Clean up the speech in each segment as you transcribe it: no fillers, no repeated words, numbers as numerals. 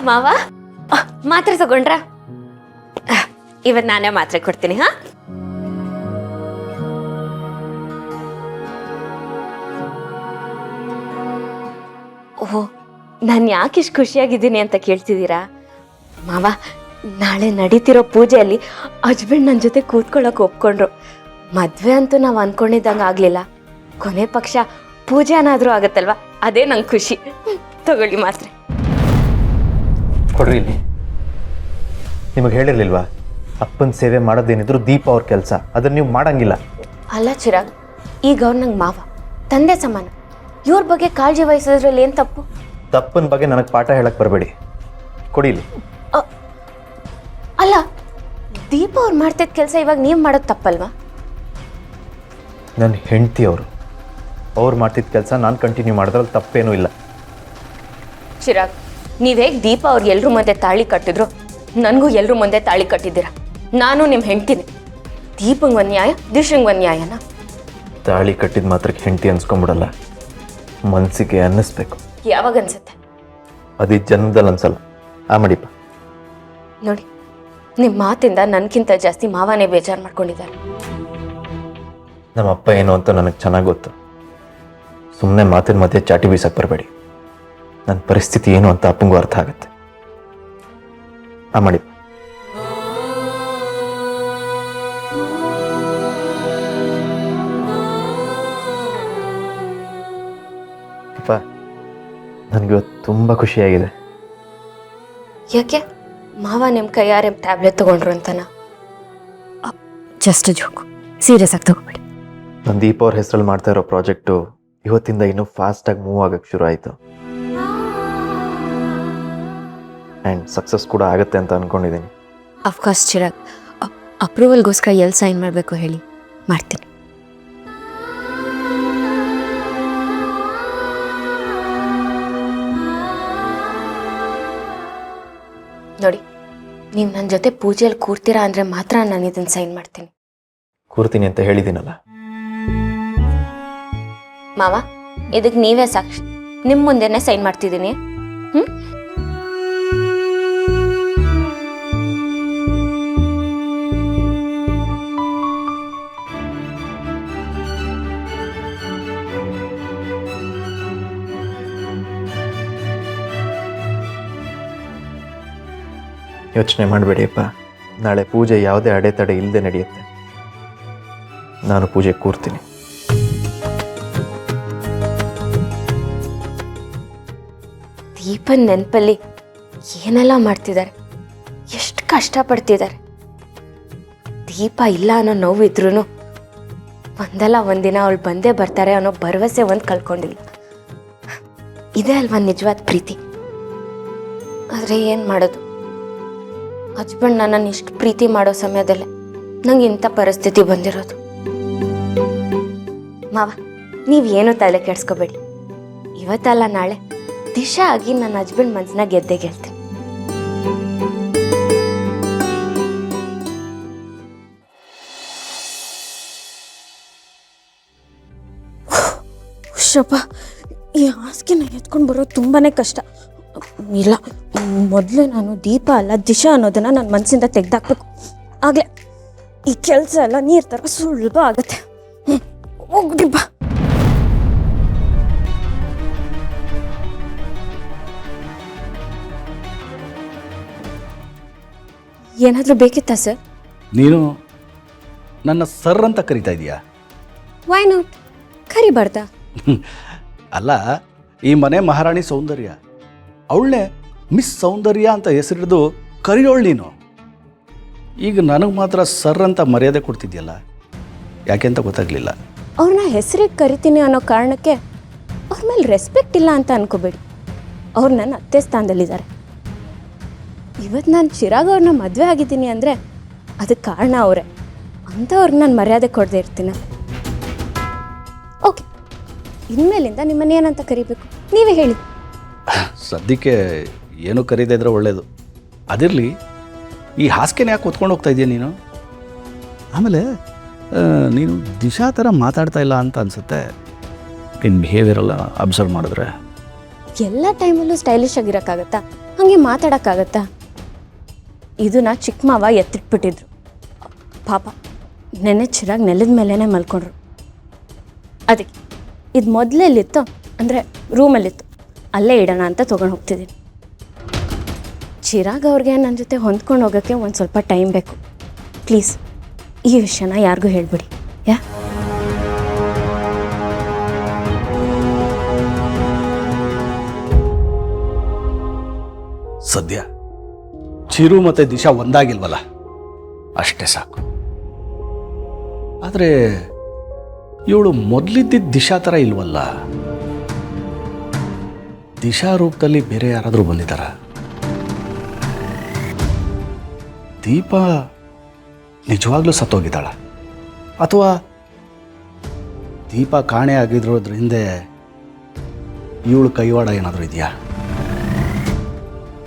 ಮಾವ ಮಾತ್ರೆ ತಗೊಂಡ್ರ? ಇವತ್ತು ನಾನೇ ಮಾತ್ರೆ ಕೊಡ್ತೀನಿ. ಹಾ, ಓಹೋ, ನಾನು ಯಾಕೆ ಇಷ್ಟು ಖುಷಿಯಾಗಿದ್ದೀನಿ ಅಂತ ಕೇಳ್ತಿದ್ದೀರಾ? ಮಾವ, ನಾಳೆ ನಡೀತಿರೋ ಪೂಜೆಯಲ್ಲಿ ಹಸ್ಬೆಂಡ್ ನನ್ನ ಜೊತೆ ಕೂತ್ಕೊಳ್ಳೋಕೆ ಒಪ್ಕೊಂಡ್ರು. ಮದುವೆ ಅಂತೂ ನಾವು ಅಂದ್ಕೊಂಡಿದ್ದಂಗೆ ಆಗಲಿಲ್ಲ. ಕೊನೆ ಪಕ್ಷ ಪೂಜೆ ಏನಾದರೂ ಆಗುತ್ತಲ್ವ, ಅದೇ ನಂಗೆ ಖುಷಿ. ತಗೊಳ್ಳಿ ಮಾತ್ರೆ. ಕೊಡ್ರಿ ಇಲ್ಲಿ. ನಿಮಗೆ ಹೇಳಿರ್ಲಿಲ್ವಾ, ಅಪ್ಪನ ಸೇವೆ ಮಾಡೋದೇನಿದ್ರು ದೀಪ ಅವ್ರ ಕೆಲಸ, ಅದನ್ನು ನೀವು ಮಾಡಂಗಿಲ್ಲ. ಅಲ್ಲ ಚಿರಾಗ್, ಈಗ ಅವ್ರು ನಂಗೆ ಮಾವ, ತಂದೆ ಸಮಾನ. ಇವ್ರ ಬಗ್ಗೆ ಕಾಳಜಿ ವಹಿಸೋದ್ರಲ್ಲಿ ಏನು ತಪ್ಪು? ತಪ್ಪನ ಬಗ್ಗೆ ನನಗೆ ಪಾಠ ಹೇಳಕ್ಕೆ ಬರಬೇಡಿ. ಕೊಡಿ ಇಲ್ಲಿ. ಅಲ್ಲ, ದೀಪ ಅವ್ರು ಮಾಡ್ತಿದ್ದ ಕೆಲಸ ಇವಾಗ ನೀವು ಮಾಡೋದು ತಪ್ಪಲ್ವಾ? ನನ್ನ ಹೆಂಡತಿ ಅವ್ರು ಮಾಡ್ತಿದ್ದ ಕೆಲಸ ನಾನು ಕಂಟಿನ್ಯೂ ಮಾಡಿದ್ರಲ್ಲಿ ತಪ್ಪೇನೂ ಇಲ್ಲ. ಚಿರಾಗ್, ನೀವು ಹೇಗೆ ದೀಪ ಅವ್ರಿಗೆ ಎಲ್ರ ಮುಂದೆ ತಾಳಿ ಕಟ್ಟಿದ್ರು, ನನಗೂ ಎಲ್ರ ಮುಂದೆ ತಾಳಿ ಕಟ್ಟಿದ್ದೀರಾ. ನಾನು ನಿಮ್ಮ ಹೆಂಡ್ತೀನಿ. ದೀಪಂಗೆ ಒಂದು ನ್ಯಾಯ, ದಿಶಂಗೆ ಒಂದು ನ್ಯಾಯನ? ತಾಳಿ ಕಟ್ಟಿದ ಮಾತ್ರಕ್ಕೆ ಹೆಂಡತಿ ಅನ್ಸ್ಕೊಂಬಿಡಲ್ಲ, ಮನಸ್ಸಿಗೆ ಅನ್ನಿಸ್ಬೇಕು. ಯಾವಾಗ ಅನ್ಸುತ್ತೆ? ಅದು ಈ ಜನ್ಮದಲ್ಲಿ ಅನ್ಸಲ್ಲ. ಆ ಮಡಿಪ ನೋಡಿ, ನಿಮ್ಮ ಮಾತಿಂದ ನನಗಿಂತ ಜಾಸ್ತಿ ಮಾವನೇ ಬೇಜಾರು ಮಾಡ್ಕೊಂಡಿದ್ದಾರೆ. ನಮ್ಮ ಅಪ್ಪ ಏನು ಅಂತ ನನಗೆ ಚೆನ್ನಾಗಿ ಗೊತ್ತು. ಸುಮ್ಮನೆ ಮಾತಿನ ಮಧ್ಯೆ ಚಾಟಿ ಬೀಸಕ್ಕೆ ಬರಬೇಡಿ. ನನ್ನ ಪರಿಸ್ಥಿತಿ ಏನು ಅಂತ ಅಪ್ಪಂಗೂ ಅರ್ಥ ಆಗುತ್ತೆ. ಆ ಮಾಡಿ. ಅಪ್ಪ, ನನಗಿವತ್ತು ತುಂಬ ಖುಷಿಯಾಗಿದೆ. ಯಾಕೆ? ಮಾವ ನಿಮ್ಮ ಕೈಯಾರೆ ಟ್ಯಾಬ್ಲೆಟ್ ತೊಗೊಂಡ್ರು ಅಂತನಾ? ಜಸ್ಟ್ ಜೋಕು, ಸೀರಿಯಸ್ ಆಗಿ ತಗೋಬೇಡಿ. ನನ್ನ ದೀಪ ಅವ್ರ ಹೆಸರಲ್ಲಿ ಮಾಡ್ತಾ ಇರೋ ಪ್ರಾಜೆಕ್ಟು ಇವತ್ತಿಂದ ಇನ್ನೂ ಫಾಸ್ಟಾಗಿ ಮೂವ್ ಆಗಕ್ಕೆ ಶುರು ಆಯಿತು. ಆ್ಯಂಡ್ ಸಕ್ಸಸ್ ಕೂಡ ಆಗುತ್ತೆ ಅಂತ ಅಂದ್ಕೊಂಡಿದ್ದೀನಿ. ಅಫ್ಕೋರ್ಸ್ ಚಿರಾಗ್, ಅಪ್ರೂವಲ್ಗೋಸ್ಕರ ಎಲ್ಲಿ ಸೈನ್ ಮಾಡಬೇಕು ಹೇಳಿ, ಮಾಡ್ತೀನಿ. ನೋಡಿ, ನೀವು ನನ್ನ ಜೊತೆ ಪೂಜೆಯಲ್ಲಿ ಕೂರ್ತೀರಾ ಅಂದರೆ ಮಾತ್ರ ನಾನು ಇದನ್ನು ಸೈನ್ ಮಾಡ್ತೀನಿ. ಕೂರ್ತೀನಿ ಅಂತ ಹೇಳಿದ್ದೀನಲ್ಲ. ಮಾವ, ಇದಕ್ಕೆ ನೀವೇ ಸಾಕ್ಷಿ. ನಿಮ್ಮ ಮುಂದೆನೇ ಸೈನ್ ಮಾಡ್ತಿದ್ದೀನಿ. ಯೋಚನೆ ಮಾಡಬೇಡಿಯಪ್ಪ. ನಾಳೆ ಪೂಜೆ ಯಾವುದೇ ಅಡೆತಡೆ ಇಲ್ಲದೆ ನಡೆಯುತ್ತೆ. ನಾನು ಪೂಜೆ ಕೂರ್ತೀನಿ. ದೀಪನ್ ನೆನಪಲ್ಲಿ ಏನೆಲ್ಲ ಮಾಡ್ತಿದ್ದಾರೆ, ಎಷ್ಟು ಕಷ್ಟಪಡ್ತಿದ್ದಾರೆ. ದೀಪ ಇಲ್ಲ ಅನ್ನೋ ನೋವು ಇದ್ರೂ ಒಂದಲ್ಲ ಒಂದಿನ ಅವಳು ಬಂದೇ ಬರ್ತಾರೆ ಅನ್ನೋ ಭರವಸೆ ಒಂದು ಕಳ್ಕೊಂಡಿಲ್ಲ. ಇದೇ ಅಲ್ವಾ ನಿಜವಾದ ಪ್ರೀತಿ? ಆದರೆ ಏನು ಮಾಡೋದು, ಹಸ್ಬೆಂಡ್ ನನ್ನನ್ನು ಇಷ್ಟು ಪ್ರೀತಿ ಮಾಡೋ ಸಮಯದಲ್ಲೇ ನಂಗೆ ಇಂಥ ಪರಿಸ್ಥಿತಿ ಬಂದಿರೋದು. ಮಾವ, ನೀವೇನು ತಲೆ ಕೆಡಿಸ್ಕೋಬೇಡಿ. ಇವತ್ತಲ್ಲ ನಾಳೆ ದಿಶಾ ಆಗಿ ನನ್ನ ಹಸ್ಬೆಂಡ್ ಮನಸ್ಸನ್ನ ಗೆದ್ದೆ ಗೆಲ್ತೀನಿ. ಶಪ, ಈ ಹಾಸಿಗೆನ ಎತ್ಕೊಂಡು ಬರೋದು ತುಂಬಾ ಕಷ್ಟ. ಇಲ್ಲ, ಮೊದಲೇ ನಾನು ದೀಪ ಅಲ್ಲ ದಿಶಾ ಅನ್ನೋದನ್ನು ನನ್ನ ಮನಸ್ಸಿಂದ ತೆಗೆದಾಕ್ಬೇಕು. ಆಗಲೇ ಈ ಕೆಲಸ ಎಲ್ಲ ನೀರು ಥರ ಸುಲಭ ಆಗುತ್ತೆ. ಹೋಗು ದೀಪ. ಏನಾದರೂ ಬೇಕಿತ್ತಾ ಸರ್? ನೀನು ನನ್ನ ಸರ್ ಅಂತ ಕರಿತಾ ಇದೀಯಾ? Why not? ಕರಿಬಾರ್ದಾ? ಅಲ್ಲ, ಈ ಮನೆ ಮಹಾರಾಣಿ ಸೌಂದರ್ಯ, ಅವಳನ್ನೇ ಮಿಸ್ ಸೌಂದರ್ಯ ಅಂತ ಹೆಸರಿಡಿದು ಕರಿಯೋಳು ನೀನು. ಈಗ ನನಗೆ ಮಾತ್ರ ಸರ್ ಅಂತ ಮರ್ಯಾದೆ ಕೊಡ್ತಿದ್ಯಲ್ಲ, ಯಾಕೆ ಅಂತ ಗೊತ್ತಾಗಲಿಲ್ಲ. ಅವ್ರನ್ನ ಹೆಸರಿಗೆ ಕರಿತೀನಿ ಅನ್ನೋ ಕಾರಣಕ್ಕೆ ಅವ್ರ ಮೇಲೆ ರೆಸ್ಪೆಕ್ಟ್ ಇಲ್ಲ ಅಂತ ಅನ್ಕೋಬೇಡಿ. ಅವ್ರು ನನ್ನ ಅತ್ತೆ ಸ್ಥಾನದಲ್ಲಿದ್ದಾರೆ. ಇವತ್ತು ನಾನು ಚಿರಾಗ್ ಅವ್ರನ್ನ ಮದುವೆ ಆಗಿದ್ದೀನಿ ಅಂದರೆ ಅದಕ್ಕೆ ಕಾರಣ ಅವರೇ. ಅಂಥವ್ರಿಗೆ ನಾನು ಮರ್ಯಾದೆ ಕೊಡದೆ ಇರ್ತೀನ? ಓಕೆ, ಇನ್ಮೇಲಿಂದ ನಿಮ್ಮನ್ನ ಏನಂತ ಕರಿಬೇಕು ನೀವೇ ಹೇಳಿ. ಸದ್ಯಕ್ಕೆ ಏನು ಕರೀದೇ ಇದ್ರೆ ಒಳ್ಳೆಯದು. ಅದಿರಲಿ, ಈ ಹಾಸಿಗೆನ ಯಾಕೆ ಹೊತ್ಕೊಂಡು ಹೋಗ್ತಾ ಇದೆಯಾ ನೀನು? ಆಮೇಲೆ ನೀನು ದಿಶಾ ಥರ ಮಾತಾಡ್ತಾ ಇಲ್ಲ ಅಂತ ಅನಿಸುತ್ತೆ. ನಿನ್ನ ಬಿಹೇವಿಯರ್ ಎಲ್ಲ ಅಬ್ಸರ್ವ್ ಮಾಡಿದ್ರೆ. ಎಲ್ಲ ಟೈಮಲ್ಲೂ ಸ್ಟೈಲಿಶ್ ಆಗಿರೋಕ್ಕಾಗತ್ತಾ? ಹಾಗೆ ಮಾತಾಡೋಕ್ಕಾಗತ್ತಾ? ಇದನ್ನ ಚಿಕ್ಕ ಮಾವ ಎತ್ತಿಟ್ಬಿಟ್ಟಿದ್ರು. ಪಾಪ ನೆನ್ನೆ ಚಿರಾಗ್ ನೆಲದ ಮೇಲೇ ಮಲ್ಕೊಂಡ್ರು. ಅದಕ್ಕೆ ಇದು ಮೊದಲೆಲ್ಲಿತ್ತು ಅಂದರೆ ರೂಮಲ್ಲಿತ್ತು, ಅಲ್ಲೇ ಇಡೋಣ ಅಂತ ತೊಗೊಂಡು ಹೋಗ್ತಿದ್ದೀನಿ. ಚಿರಾಗ್ ಅವ್ರಿಗೆ ನನ್ನ ಜೊತೆ ಹೊಂದ್ಕೊಂಡು ಹೋಗೋಕ್ಕೆ ಒಂದು ಸ್ವಲ್ಪ ಟೈಮ್ ಬೇಕು. ಪ್ಲೀಸ್ ಈ ವಿಷಯನ ಯಾರಿಗೂ ಹೇಳ್ಬಿಡಿ. ಯಾ ಸದ್ಯ ಚಿರು ಮತ್ತು ದಿಶಾ ಒಂದಾಗಿಲ್ವಲ್ಲ, ಅಷ್ಟೇ ಸಾಕು. ಆದರೆ ಇವಳು ಮೊದಲಿದ್ದಿದ್ದ ದಿಶಾ ಥರ ಇಲ್ವಲ್ಲ. ದಿಶಾ ರೂಪದಲ್ಲಿ ಬೇರೆ ಯಾರಾದರೂ ಬಂದಿದ್ದಾರ? ದೀಪ ನಿಜವಾಗ್ಲೂ ಸತ್ತೋಗಿದ್ದಾಳ, ಅಥವಾ ದೀಪ ಕಾಣೆ ಆಗಿರೋದ್ರ ಹಿಂದೆ ಇವಳು ಕೈವಾಡ ಏನಾದರೂ ಇದೆಯಾ?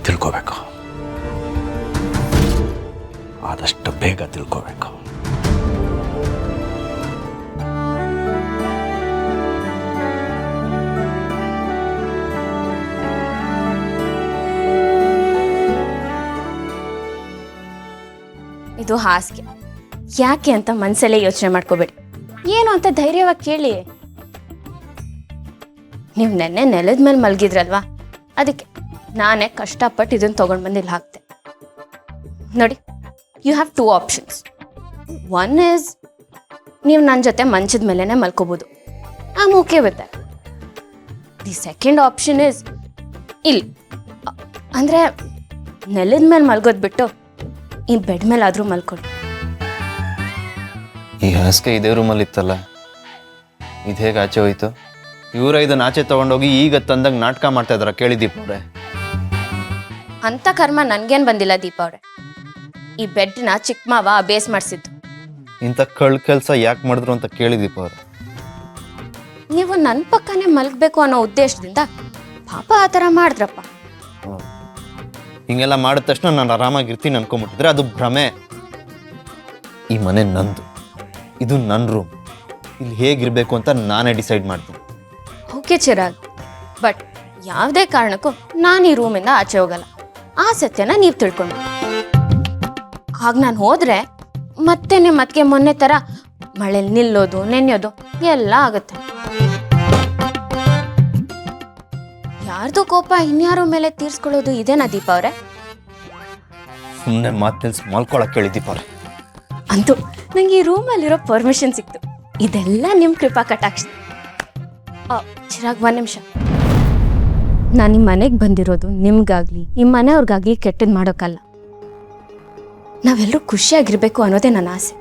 ತಿಳ್ಕೋಬೇಕು, ಆದಷ್ಟು ಬೇಗ ತಿಳ್ಕೋಬೇಕು. ಇದು ಹಾಸಿಗೆ ಯಾಕೆ ಅಂತ ಮನಸ್ಸಲ್ಲೇ ಯೋಚನೆ ಮಾಡ್ಕೋಬೇಡಿ. ಏನು ಅಂತ ಧೈರ್ಯವಾಗಿ ಕೇಳಿ. ನೀವು ನೆನ್ನೆ ನೆಲದ ಮೇಲೆ ಮಲಗಿದ್ರಲ್ವಾ, ಅದಕ್ಕೆ ನಾನೇ ಕಷ್ಟಪಟ್ಟು ಇದನ್ನು ತೊಗೊಂಡು ಬಂದು ಇಲ್ಲಿ ಹಾಕ್ತೆ. ನೋಡಿ, you have 2 options. One is ನೀವು ನನ್ನ ಜೊತೆ ಮಂಚದ ಮೇಲೇ ಮಲ್ಕೋಬೋದು. I am okay with that. The second option is ಇಲ್ಲಿ, ಅಂದರೆ ನೆಲದ ಮೇಲೆ ಮಲ್ಗೋದು ಬಿಟ್ಟು ಈ ಬೆಡ್ ಮೇಲಾದರೂ ಮಲ್ಕೊಳ್ಳಿ. ಈ ಹಾಸಿಗೆ ಇದೇ ರೂಮಲ್ಲಿ ಇತ್ತಲ್ಲ, ಇದು ಹೇಗೆ ಆಚೆ ಹೋಯ್ತು? ಇವರ ಇದನ್ನ ಆಚೆ ತಗೊಂಡೋಗಿ ಈಗ ತಂದಾಗ ನಾಟಕ ಮಾಡ್ತಾ ಇದಾರ ಕೇಳಿ ದೀಪ ಅವ್ರೆ? ಅಂಥ ಕರ್ಮ ನನಗೇನು ಬಂದಿಲ್ಲ ದೀಪ ಅವ್ರೆ. ಈ ಬೆಡ್ನ ಚಿಕ್ಕ ಮಾವ ಬೇಸ್ ಮಾಡಿಸಿದ್ದು. ಇಂಥ ಕಳ್ ಕೆಲಸ ಯಾಕೆ ಮಾಡಿದ್ರು ಅಂತ ಕೇಳಿ ದೀಪ ಅವ್ರೆ? ನೀವು ನನ್ನ ಪಕ್ಕನೇ ಮಲಗಬೇಕು ಅನ್ನೋ ಉದ್ದೇಶದಿಂದ ಪಾಪ ಆ ಥರ ಮಾಡಿದ್ರಪ್ಪ. ಹಿಂಗೆಲ್ಲ ಮಾಡಿದ ತಕ್ಷಣ ನಾನು ಆರಾಮಾಗಿರ್ತೀನಿ ಅನ್ಕೊಂಬಿಟ್ಟಿದ್ರೆ ಅದು ಭ್ರಮೆ. ಈ ಮನೆ ನಂದು, ಇದು ನನ್ನ ರೂಮ್. ಇಲ್ಲಿ ಹೇಗಿರಬೇಕು ಅಂತ ನಾನೇ ಡಿಸೈಡ್ ಮಾಡ್ತೀನಿ. ಓಕೆ ಚಿರಾಗ್, ಬಟ್ ಯಾವುದೇ ಕಾರಣಕ್ಕೂ ನಾನು ಈ ರೂಮಿಂದ ಆಚೆ ಹೋಗಲ್ಲ. ಆ ಸತ್ಯನ ನೀವು ತಿಳ್ಕೊಂಡು ಆಗ ನಾನು ಹೋದರೆ ಮತ್ತೆ ನಿಮ್ಮತ್ತಿಗೆ ಮೊನ್ನೆ ಥರ ಮಳೆಲಿ ನಿಲ್ಲೋದು ನೆನೆಯೋದು ಎಲ್ಲ ಆಗುತ್ತೆ. ಯಾರ್ದು ಕೋಪ ಇನ್ಯಾರೋ ಮೇಲೆ ತೀರ್ಸ್ಕೊಳ್ಳೋದು ಇದೇನಾ ದೀಪ ಅವರೇ? ಸುಮ್ಮನೆ ಮಾತು ನಿಲ್ಸಿ ಮಲ್ಕೊಳಕ್ಕೆ ಕೇಳಿ ದೀಪ ಅವ್ರೆ. ಅಂತೂ ನಂಗೆ ಈ ರೂಮಲ್ಲಿರೋ ಪರ್ಮಿಷನ್ ಸಿಕ್ತು. ಇದೆಲ್ಲ ನಿಮ್ಮ ಕೃಪಾ ಕಟಾಕ್ಷ. ಚಿರಾಗ್, 1 ನಿಮಿಷ. ನಾನು ನಿಮ್ಮ ಮನೆಗೆ ಬಂದಿರೋದು ನಿಮ್ಗಾಗ್ಲಿ ನಿಮ್ಮ ಮನೆಯವ್ರಿಗಾಗ್ಲಿ ಕೆಟ್ಟದ್ದು ಮಾಡೋಕ್ಕಲ್ಲ. ನಾವೆಲ್ಲರೂ ಖುಷಿಯಾಗಿರ್ಬೇಕು ಅನ್ನೋದೇ ನನ್ನ ಆಸೆ.